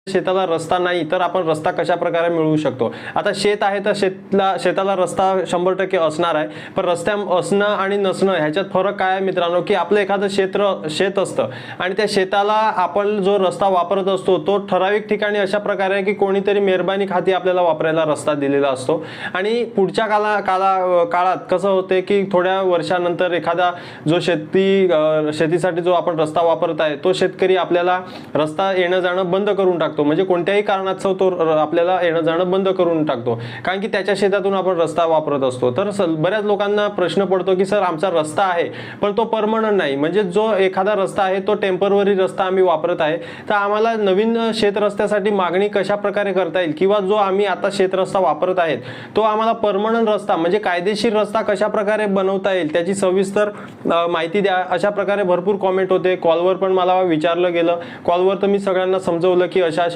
शेताला रस्ता नाही तर आपण रस्ता कशा प्रकारे मिळवू शकतो? आता शेत आहे तर शेताला रस्ता 100% असणार आहे, पण रस्त्या असणं आणि नसणं ह्याच्यात फरक काय आहे मित्रांनो, की आपलं एखादं शेत असतं आणि त्या शेताला आपण जो रस्ता वापरत असतो तो ठराविक ठिकाणी अशा प्रकारे आहे की कोणीतरी मेहरबानी खाती आपल्याला वापरायला रस्ता दिलेला असतो आणि पुढच्या काळात कसं होते की थोड्या वर्षानंतर एखादा जो शेतीसाठी जो आपण रस्ता वापरत आहे तो शेतकरी आपल्याला रस्ता येणं जाणं बंद करून टाकतो, म्हणजे कोणत्याही कारणास्तव तो आपल्याला येणं जाणं बंद करून टाकतो, कारण की त्याच्या शेतातून आपण रस्ता वापरत असतो. तर बऱ्याच लोकांना प्रश्न पडतो की सर आमचा रस्ता आहे पण तो परमनंट नाही, म्हणजे जो एखादा रस्ता आहे तो टेम्पररी रस्ता आम्ही वापरत आहे, तर आम्हाला नवीन शेत रस्त्यासाठी मागणी कशा प्रकारे करता येईल किंवा जो आम्ही आता शेत रस्ता वापरत आहेत तो आम्हाला परमनंट रस्ता म्हणजे कायदेशीर रस्ता कशा प्रकारे बनवता येईल त्याची सविस्तर माहिती द्या. अशा प्रकारे भरपूर कॉमेंट होते, कॉलवर पण मला विचारलं गेलं. कॉलवर तर मी सगळ्यांना समजवलं की अशा